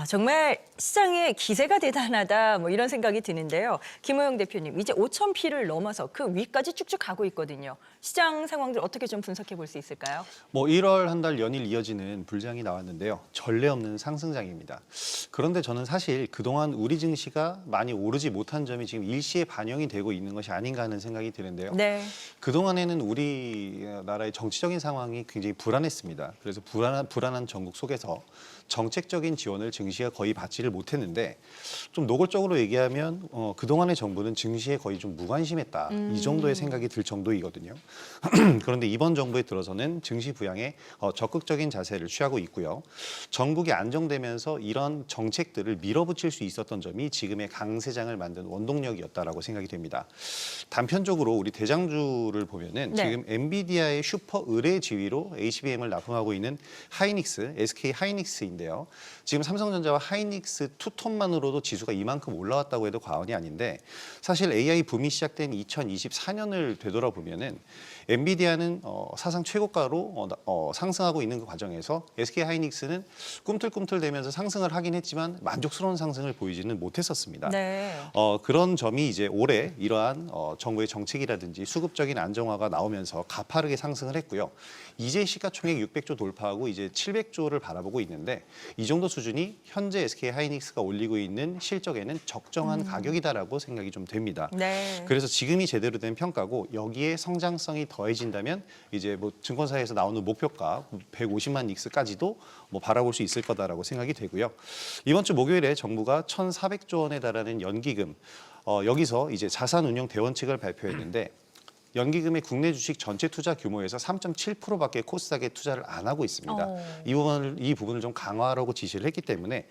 정말 시장의 기세가 대단하다 뭐 이런 생각이 드는데요. 김호영 대표님, 이제 5,000P를 넘어서 그 위까지 쭉쭉 가고 있거든요. 시장 상황들 어떻게 좀 분석해 볼 수 있을까요? 1월 한 달 연일 이어지는 불장이 나왔는데요. 전례 없는 상승장입니다. 그런데 저는 사실 그동안 우리 증시가 많이 오르지 못한 점이 지금 일시에 반영이 되고 있는 것이 아닌가 하는 생각이 드는데요. 네. 그동안에는 우리나라의 정치적인 상황이 굉장히 불안했습니다. 그래서 불안한 전국 속에서 정책적인 지원을 증시가 거의 받지를 못했는데 좀 노골적으로 얘기하면 그동안의 정부는 증시에 거의 좀 무관심했다. 이 정도의 생각이 들 정도이거든요. 그런데 이번 정부에 들어서는 증시 부양에 적극적인 자세를 취하고 있고요. 전국이 안정되면서 이런 정책들을 밀어붙일 수 있었던 점이 지금의 강세장을 만든 원동력이었다라고 생각이 됩니다. 단편적으로 우리 대장주를 보면은 네. 지금 엔비디아의 슈퍼 의뢰 지위로 HBM을 납품하고 있는 하이닉스, SK 하이닉스인데요. 지금 삼성전자와 하이닉스 투톱만으로도 지수가 이만큼 올라왔다고 해도 과언이 아닌데 사실 AI 붐이 시작된 2024년을 되돌아보면은 엔비디아는 사상 최고가로 상승하고 있는 그 과정에서 SK 하이닉스는 꿈틀꿈틀대면서 상승을 하긴 했지만 만족스러운 상승을 보이지는 못했었습니다. 네. 그런 점이 이제 올해 이러한 정부의 정책이라든지 수급적인 안정화가 나오면서 가파르게 상승을 했고요. 이제 시가총액 600조 돌파하고 이제 700조를 바라보고 있는데 이 정도 수준이 현재 SK 하이닉스가 올리고 있는 실적에는 적정한 가격이다라고 생각이 좀 됩니다. 네. 그래서 지금이 제대로 된 평가고 여기에 성장성이 더해진다면 이제 뭐 증권사에서 나오는 목표가 150만 닉스까지도 뭐 바라볼 수 있을 거다라고 생각이 되고요. 이번 주 목요일에 정부가 1,400조 원에 달하는 연기금 여기서 이제 자산운용 대원칙을 발표했는데 연기금의 국내 주식 전체 투자 규모에서 3.7%밖에 코스닥에 투자를 안 하고 있습니다. 이 부분을 좀 강화하라고 지시를 했기 때문에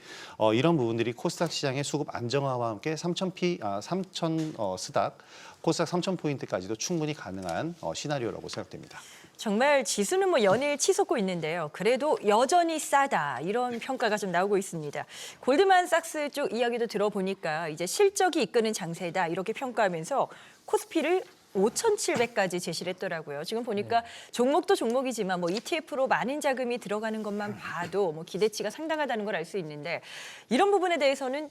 이런 부분들이 코스닥 시장의 수급 안정화와 함께 3,000 스닥, 코스닥 3,000포인트까지도 충분히 가능한 시나리오라고 생각됩니다. 정말 지수는 뭐 연일 치솟고 있는데요. 그래도 여전히 싸다 이런 평가가 좀 나오고 있습니다. 골드만삭스 쪽 이야기도 들어보니까 이제 실적이 이끄는 장세다 이렇게 평가하면서 코스피를 5,700까지 제시를 했더라고요. 지금 보니까 종목도 종목이지만 뭐 ETF로 많은 자금이 들어가는 것만 봐도 뭐 기대치가 상당하다는 걸 알 수 있는데 이런 부분에 대해서는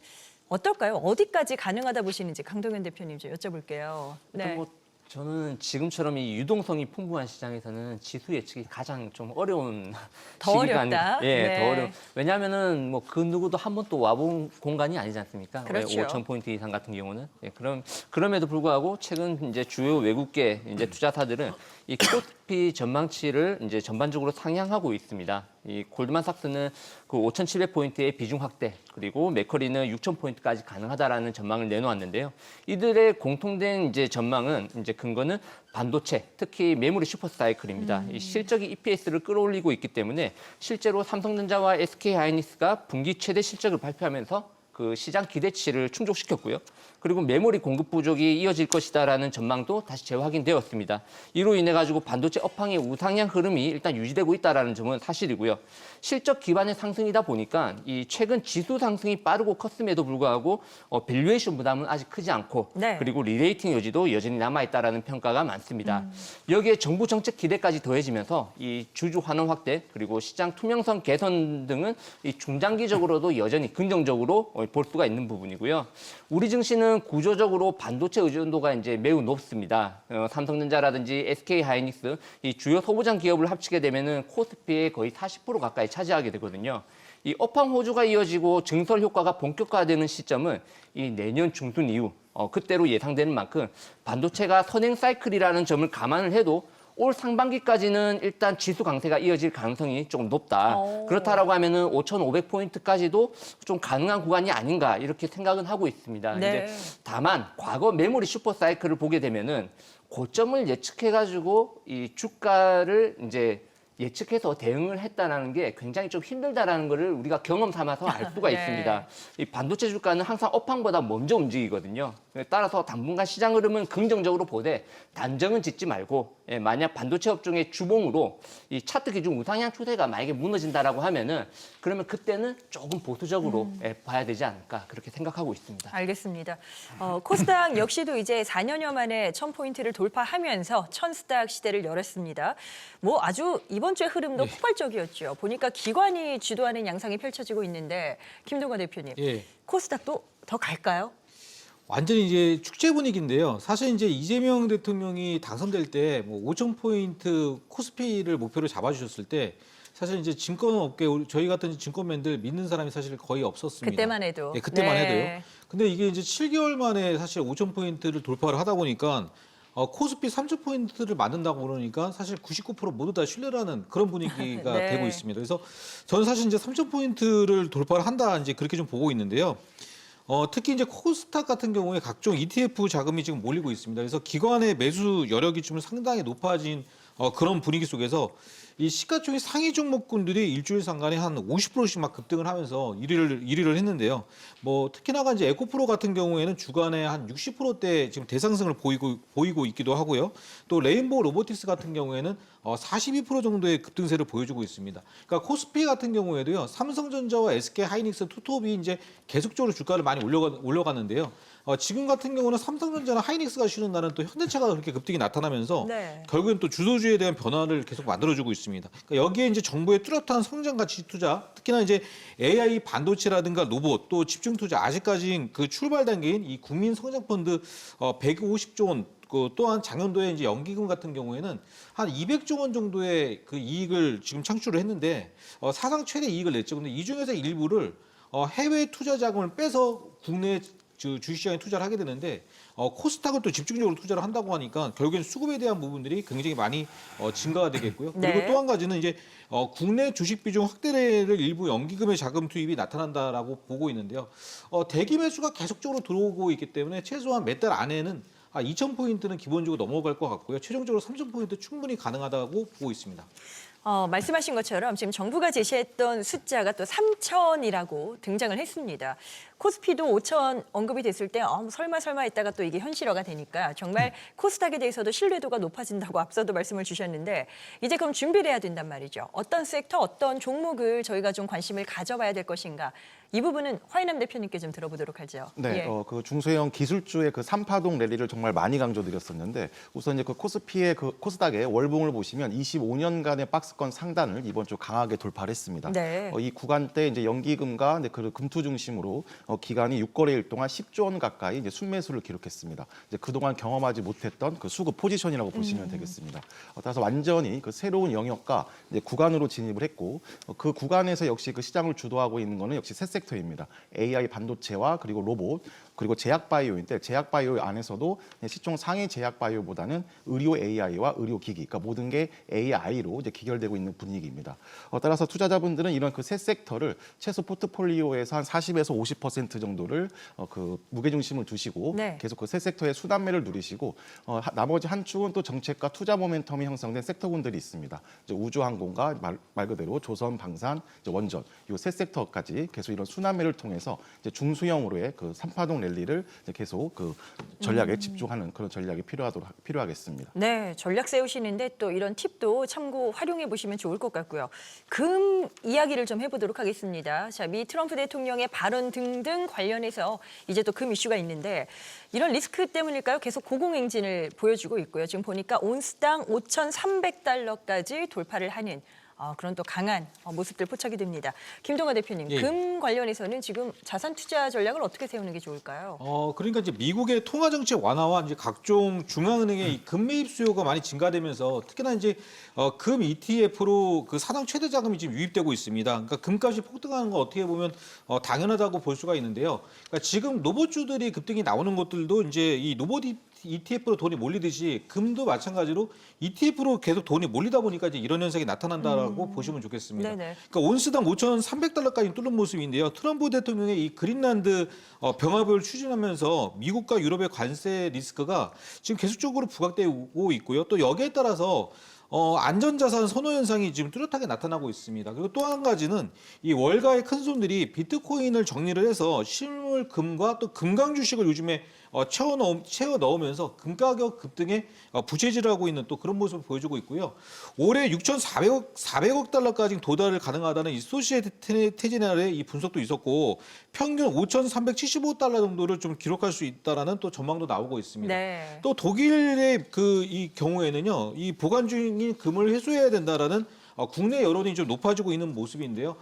어떨까요? 어디까지 가능하다 보시는지 강동현 대표님 좀 여쭤볼게요. 네. 저는 지금처럼 이 유동성이 풍부한 시장에서는 지수 예측이 가장 좀 어려운 더 시기가 어렵다? 예, 네. 더 어려운. 왜냐하면은 뭐 그 누구도 한 번 또 와본 공간이 아니지 않습니까? 그렇죠. 5,000포인트 이상 같은 경우는. 예, 그럼에도 불구하고 최근 이제 주요 외국계 이제 투자사들은 이 코스피 전망치를 이제 전반적으로 상향하고 있습니다. 이 골드만삭스는 그 5,700포인트의 비중 확대, 그리고 맥커리는 6,000포인트까지 가능하다라는 전망을 내놓았는데요. 이들의 공통된 이제 전망은 이제 근거는 반도체, 특히 메모리 슈퍼사이클입니다. 이 실적이 EPS를 끌어올리고 있기 때문에 실제로 삼성전자와 SK 하이닉스가 분기 최대 실적을 발표하면서 그 시장 기대치를 충족시켰고요. 그리고 메모리 공급 부족이 이어질 것이다라는 전망도 다시 재확인되었습니다. 이로 인해 가지고 반도체 업황의 우상향 흐름이 일단 유지되고 있다라는 점은 사실이고요. 실적 기반의 상승이다 보니까 이 최근 지수 상승이 빠르고 컸음에도 불구하고 밸류에이션 부담은 아직 크지 않고 네. 그리고 리레이팅 여지도 여전히 남아 있다라는 평가가 많습니다. 여기에 정부 정책 기대까지 더해지면서 이 주주 환원 확대 그리고 시장 투명성 개선 등은 이 중장기적으로도 여전히 긍정적으로 볼 수가 있는 부분이고요. 우리 증시는 구조적으로 반도체 의존도가 이제 매우 높습니다. 삼성전자라든지 SK 하이닉스 이 주요 소부장 기업을 합치게 되면은 코스피의 거의 40% 가까이 차지하게 되거든요. 이 업황 호주가 이어지고 증설 효과가 본격화되는 시점은 이 내년 중순 이후 그때로 예상되는 만큼 반도체가 선행 사이클이라는 점을 감안을 해도 올 상반기까지는 일단 지수 강세가 이어질 가능성이 조금 높다. 그렇다라고 하면은 5,500포인트까지도 좀 가능한 구간이 아닌가 이렇게 생각은 하고 있습니다. 네. 이제 다만 과거 메모리 슈퍼 사이클을 보게 되면은 고점을 예측해가지고 이 주가를 이제 예측해서 대응을 했다는 게 굉장히 좀 힘들다라는 거를 우리가 경험 삼아서 알 수가 네. 있습니다. 이 반도체 주가는 항상 업황보다 먼저 움직이거든요. 따라서 당분간 시장 흐름은 긍정적으로 보되 단정은 짓지 말고 만약 반도체 업종의 주봉으로 이 차트 기준 우상향 추세가 만약에 무너진다라고 하면은 그러면 그때는 조금 보수적으로 봐야 되지 않을까 그렇게 생각하고 있습니다. 알겠습니다. 코스닥 역시도 이제 4년여 만에 1,000포인트를 돌파하면서 1,000스닥 시대를 열었습니다. 뭐 아주 이번 이번 주의 흐름도 폭발적이었죠. 보니까 기관이 주도하는 양상이 펼쳐지고 있는데 김동관 대표님, 예. 코스닥도 더 갈까요? 완전히 이제 축제 분위기인데요. 사실 이제 이재명 대통령이 당선될 때 뭐 5,000포인트 코스피를 목표로 잡아주셨을 때 사실 이제 증권업계 저희 같은 증권맨들 믿는 사람이 사실 거의 없었습니다. 그때만 해도. 예, 그때만 네. 해도요. 근데 이게 이제 7개월 만에 사실 5,000포인트를 돌파를 하다 보니까 코스피 3,000포인트를 만든다고 그러니까 사실 99% 모두 다 신뢰를 하는 그런 분위기가 네. 되고 있습니다. 그래서 저는 사실 이제 3,000포인트를 돌파를 한다 이제 그렇게 좀 보고 있는데요. 특히 이제 코스닥 같은 경우에 각종 ETF 자금이 지금 몰리고 있습니다. 그래서 기관의 매수 여력이 좀 상당히 높아진 그런 분위기 속에서 이 시가총액 상위 종목군들이 일주일 상간에 한 50%씩 막 급등을 하면서 1위를 했는데요. 뭐 특히나가 이제 에코프로 같은 경우에는 주간에 한 60%대 지금 대상승을 보이고 있기도 하고요. 또 레인보우 로보틱스 같은 경우에는 42% 정도의 급등세를 보여주고 있습니다. 그러니까 코스피 같은 경우에도요. 삼성전자와 SK하이닉스 투톱이 이제 계속적으로 주가를 많이 올려가는데요. 지금 같은 경우는 삼성전자나 하이닉스가 쉬는 날은 또 현대차가 그렇게 급등이 나타나면서 네. 결국엔 또 주도주에 대한 변화를 계속 만들어주고 있습니다. 그러니까 여기에 이제 정부의 뚜렷한 성장 가치 투자, 특히나 이제 AI 반도체라든가 로봇 또 집중 투자 아직까지 그 출발 단계인 이 국민 성장 펀드 150조 원 또한 작년도에 이제 연기금 같은 경우에는 한 200조 원 정도의 그 이익을 지금 창출을 했는데 사상 최대 이익을 냈죠. 근데 이 중에서 일부를 해외 투자 자금을 빼서 국내 주식시장에 투자를 하게 되는데 코스닥을 또 집중적으로 투자를 한다고 하니까 결국엔 수급에 대한 부분들이 굉장히 많이 증가가 되겠고요. 그리고 네. 또 한 가지는 이제 국내 주식 비중 확대를 일부 연기금의 자금 투입이 나타난다라고 보고 있는데요. 대기 매수가 계속적으로 들어오고 있기 때문에 최소한 몇 달 안에는 2,000포인트는 기본적으로 넘어갈 것 같고요. 최종적으로 3,000포인트 충분히 가능하다고 보고 있습니다. 말씀하신 것처럼 지금 정부가 제시했던 숫자가 또 3,000이라고 등장을 했습니다. 코스피도 5,000 언급이 됐을 때 뭐 설마 했다가 또 이게 현실화가 되니까 정말 코스닥에 대해서도 신뢰도가 높아진다고 앞서도 말씀을 주셨는데 이제 그럼 준비를 해야 된단 말이죠. 어떤 섹터, 어떤 종목을 저희가 좀 관심을 가져봐야 될 것인가. 이 부분은 화이남 대표님께 좀 들어보도록 하죠. 네, 예. 그 중소형 기술주의 그 3파동 랠리를 정말 많이 강조드렸었는데 우선 이제 그 코스피의 그 코스닥의 월봉을 보시면 25년간의 박스권 상단을 이번 주 강하게 돌파를 했습니다. 네. 이 구간대 이제 연기금과 그 금투 중심으로 기간이 6거래일 동안 10조 원 가까이 이제 순매수를 기록했습니다. 이제 그동안 경험하지 못했던 그 수급 포지션이라고 보시면 되겠습니다. 따라서 완전히 그 새로운 영역과 이제 구간으로 진입을 했고 그 구간에서 역시 그 시장을 주도하고 있는 거는 역시 새 섹터입니다. AI 반도체와 그리고 로봇 그리고 제약바이오인데 제약바이오 안에서도 시총 상위 제약바이오보다는 의료 AI와 의료기기, 그러니까 모든 게 AI로 이제 기결되고 있는 분위기입니다. 따라서 투자자분들은 이런 그 세 섹터를 최소 포트폴리오에서 한 40에서 50% 정도를 그 무게중심을 두시고 네. 계속 그 세 섹터의 수단매를 누리시고 나머지 한 축은 또 정책과 투자 모멘텀이 형성된 섹터군들이 있습니다. 이제 우주항공과 말 그대로 조선, 방산, 이제 원전 이 세 섹터까지 계속 이런 순환매를 통해서 이제 중수형으로의 그 3파동 랠리를 이제 계속 그 전략에 집중하는 그런 전략이 필요하겠습니다. 네, 전략 세우시는데 또 이런 팁도 참고 활용해 보시면 좋을 것 같고요. 금 이야기를 좀 해보도록 하겠습니다. 자, 미 트럼프 대통령의 발언 등등 관련해서 이제 또 금 이슈가 있는데 이런 리스크 때문일까요? 계속 고공행진을 보여주고 있고요. 지금 보니까 온스당 5,300달러까지 돌파를 하는 그런 또 강한 모습들 포착이 됩니다. 김동관 대표님, 예. 금 관련해서는 지금 자산 투자 전략을 어떻게 세우는 게 좋을까요? 그러니까 이제 미국의 통화 정책 완화와 이제 각종 중앙은행의 이 금 매입 수요가 많이 증가되면서 특히나 이제 금 ETF로 그 사상 최대 자금이 지금 유입되고 있습니다. 그러니까 금값이 폭등하는 거 어떻게 보면 당연하다고 볼 수가 있는데요. 그러니까 지금 로봇주들이 급등이 나오는 것들도 이제 이 로봇 ETF로 돈이 몰리듯이 금도 마찬가지로 ETF로 계속 돈이 몰리다 보니까 이제 이런 현상이 나타난다라고 보시면 좋겠습니다. 네네. 그러니까 온스당 5,300달러까지 뚫는 모습인데요. 트럼프 대통령의 이 그린란드 병합을 추진하면서 미국과 유럽의 관세 리스크가 지금 계속적으로 부각되고 있고요. 또 여기에 따라서 안전자산 선호 현상이 지금 뚜렷하게 나타나고 있습니다. 그리고 또 한 가지는 이 월가의 큰 손들이 비트코인을 정리를 해서 실물 금과 또 금강 주식을 요즘에 채워 넣으면서 금 가격 급등에 부채질을 하고 있는 또 그런 모습을 보여주고 있고요. 올해 6,400억 달러까지 도달을 가능하다는 이 소시에테제널의 이 분석도 있었고 평균 5,375달러 정도를 좀 기록할 수 있다라는 또 전망도 나오고 있습니다. 네. 또 독일의 이 경우에는요, 이 보관 중인 금을 회수해야 된다라는 국내 여론이 좀 높아지고 있는 모습인데요.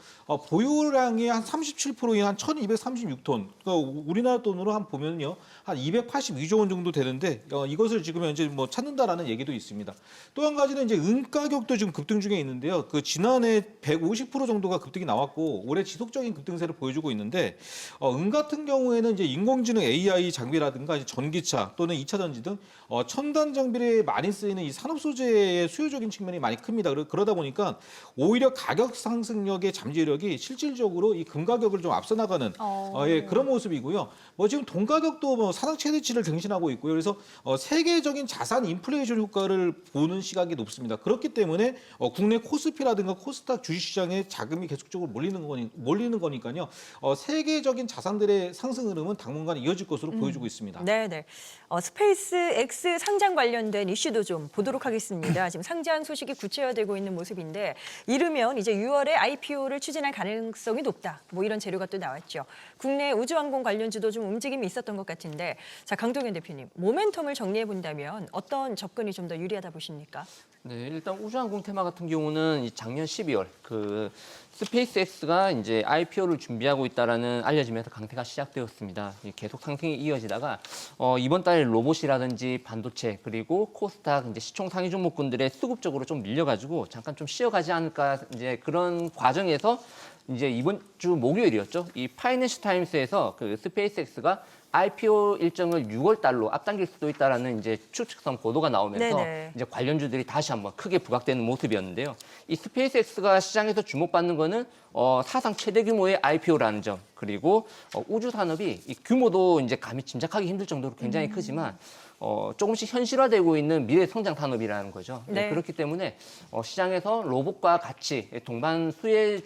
보유량이 한 37%인 한 1,236톤. 그러니까 우리나라 돈으로 한 보면요, 한 282조 원 정도 되는데 이것을 지금 현재 뭐 찾는다라는 얘기도 있습니다. 또 한 가지는 이제 은 가격도 지금 급등 중에 있는데요. 그 지난해 150% 정도가 급등이 나왔고 올해 지속적인 급등세를 보여주고 있는데 은 같은 경우에는 이제 인공지능 AI 장비라든가 이제 전기차 또는 2차 전지 등 첨단 장비에 많이 쓰이는 이 산업 소재의 수요적인 측면이 많이 큽니다. 그러다 보니까 오히려 가격 상승력의 잠재력이 실질적으로 이 금 가격을 좀 앞서 나가는 예, 그런 모습이고요. 뭐 지금 돈 가격도 뭐 사상 최대치를 경신하고 있고요. 그래서 세계적인 자산 인플레이션 효과를 보는 시각이 높습니다. 그렇기 때문에 국내 코스피라든가 코스닥 주식시장에 자금이 계속적으로 몰리는 거니까요. 세계적인 자산들의 상승 흐름은 당분간 이어질 것으로 보여주고 있습니다. 네네. 스페이스 X 상장 관련된 이슈도 좀 보도록 하겠습니다. 지금 상장 소식이 구체화되고 있는 모습인데 이르면 이제 6월에 IPO를 추진할 가능성이 높다. 뭐 이런 재료가 또 나왔죠. 국내 우주항공 관련주도 좀 움직임이 있었던 것 같은데 자 강동현 대표님 모멘텀을 정리해 본다면 어떤 접근이 좀 더 유리하다 보십니까? 네, 일단 우주항공 테마 같은 경우는 작년 12월 그 스페이스X가 이제 IPO를 준비하고 있다라는 알려지면서 강세가 시작되었습니다. 계속 상승이 이어지다가 이번 달에 로봇이라든지 반도체 그리고 코스닥 이제 시총 상위 종목군들의 수급적으로 좀 밀려가지고 잠깐 좀 쉬어가지 않을까 이제 그런 과정에서 이제 이번 주 목요일이었죠. 이 파이낸셜 타임스에서 그 스페이스X가 IPO 일정을 6월 달로 앞당길 수도 있다라는 이제 추측성 보도가 나오면서 네네. 이제 관련주들이 다시 한번 크게 부각되는 모습이었는데요. 이 스페이스X가 시장에서 주목받는 거는 사상 최대 규모의 IPO라는 점, 그리고 우주 산업이 이 규모도 이제 감히 짐작하기 힘들 정도로 굉장히 크지만 조금씩 현실화되고 있는 미래 성장 산업이라는 거죠. 네. 그렇기 때문에 시장에서 로봇과 같이 동반 수혜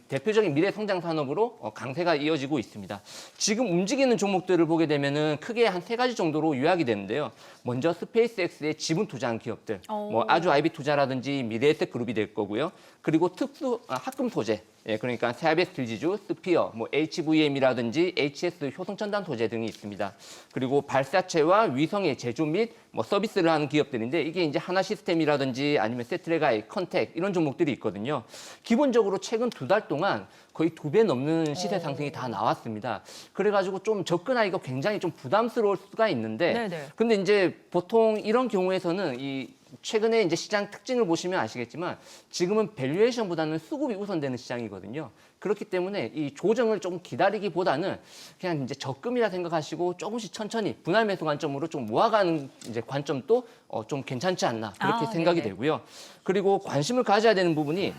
대표적인 미래 성장 산업으로 강세가 이어지고 있습니다. 지금 움직이는 종목들을 보게 되면은 크게 한 3가지 정도로 요약이 되는데요. 먼저 스페이스X에 지분 투자한 기업들, 뭐 아주 아이비 투자라든지 미래에셋 그룹이 될 거고요. 그리고 특수 합금 소재, 그러니까 세아베 스틸지주, 스피어, 뭐 HVM이라든지 HS 효성첨단 소재 등이 있습니다. 그리고 발사체와 위성의 제조 및 뭐 서비스를 하는 기업들인데 이게 이제 하나 시스템이라든지 아니면 세트레가이, 컨택 이런 종목들이 있거든요. 기본적으로 최근 2달 동안 거의 2배 넘는 시세 상승이 다 나왔습니다. 그래가지고 좀 접근하기가 굉장히 좀 부담스러울 수가 있는데, 네네. 근데 이제 보통 이런 경우에서는 이 최근에 이제 시장 특징을 보시면 아시겠지만 지금은 밸류에이션보다는 수급이 우선되는 시장이거든요. 그렇기 때문에 이 조정을 조금 기다리기보다는 그냥 이제 적금이라 생각하시고 조금씩 천천히 분할 매수 관점으로 좀 모아가는 이제 관점도 좀 괜찮지 않나 그렇게 생각이 네네. 되고요. 그리고 관심을 가져야 되는 부분이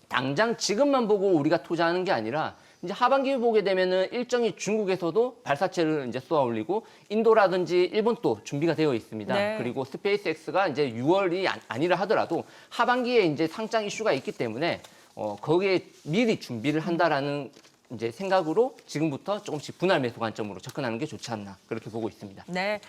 당장 지금만 보고 우리가 투자하는 게 아니라 이제 하반기에 보게 되면은 일정이 중국에서도 발사체를 이제 쏘아 올리고 인도라든지 일본도 준비가 되어 있습니다. 네. 그리고 스페이스X가 이제 6월이 아니라 하더라도 하반기에 이제 상장 이슈가 있기 때문에 거기에 미리 준비를 한다라는 이제 생각으로 지금부터 조금씩 분할 매수 관점으로 접근하는 게 좋지 않나 그렇게 보고 있습니다. 네.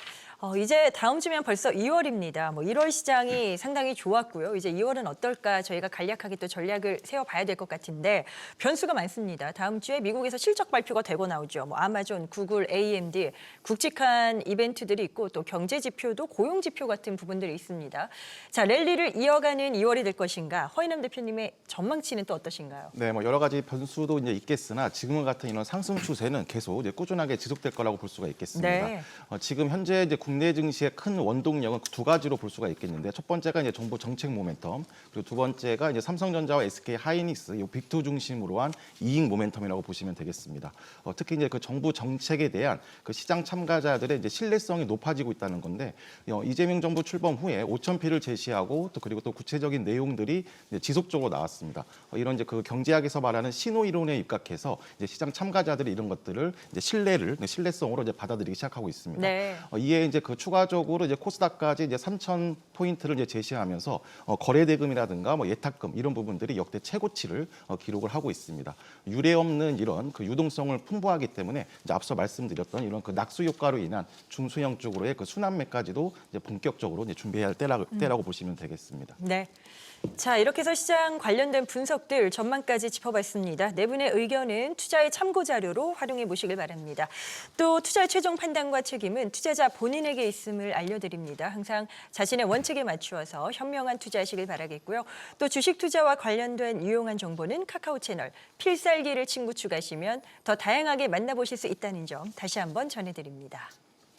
이제 다음 주면 벌써 2월입니다. 뭐 1월 시장이 상당히 좋았고요. 이제 2월은 어떨까 저희가 간략하게 또 전략을 세워봐야 될 것 같은데 변수가 많습니다. 다음 주에 미국에서 실적 발표가 되고 나오죠. 뭐 아마존, 구글, AMD 굵직한 이벤트들이 있고 또 경제 지표도 고용 지표 같은 부분들이 있습니다. 자, 랠리를 이어가는 2월이 될 것인가? 허인남 대표님의 전망치는 또 어떠신가요? 네, 뭐 여러 가지 변수도 이제 있겠으나 지금 같은 이런 상승 추세는 계속 이제 꾸준하게 지속될 거라고 볼 수가 있겠습니다. 네. 지금 현재 이제 국내 증시의 큰 원동력은 2가지로 볼 수가 있겠는데 첫 번째가 이제 정부 정책 모멘텀, 그리고 두 번째가 이제 삼성전자와 SK 하이닉스 이 빅2 중심으로 한 이익 모멘텀이라고 보시면 되겠습니다. 특히 이제 그 정부 정책에 대한 그 시장 참가자들의 이제 신뢰성이 높아지고 있다는 건데 이재명 정부 출범 후에 5,000피를 제시하고 또 그리고 또 구체적인 내용들이 이제 지속적으로 나왔습니다. 이런 이제 그 경제학에서 말하는 신호 이론에 입각해서 이제 시장 참가자들이 이런 것들을 이제 신뢰성으로 이제 받아들이기 시작하고 있습니다. 네. 이에 이제 그 추가적으로 이제 코스닥까지 이제 3,000포인트를 이제 제시하면서 거래 대금이라든가 뭐 예탁금 이런 부분들이 역대 최고치를 기록을 하고 있습니다. 유례 없는 이런 그 유동성을 풍부하기 때문에 이제 앞서 말씀드렸던 이런 그 낙수 효과로 인한 중소형 쪽으로의 그 순환매까지도 이제 본격적으로 이제 준비해야 할 때라고 보시면 되겠습니다. 네. 자, 이렇게 해서 시장 관련된 분석들 전망까지 짚어봤습니다. 네 분의 의견은 투자의 참고 자료로 활용해 보시길 바랍니다. 또 투자의 최종 판단과 책임은 투자자 본인에게 있음을 알려드립니다. 항상 자신의 원칙에 맞추어서 현명한 투자하시길 바라겠고요. 또 주식 투자와 관련된 유용한 정보는 카카오 채널 필살기를 친구 추가하시면 더 다양하게 만나보실 수 있다는 점 다시 한번 전해드립니다.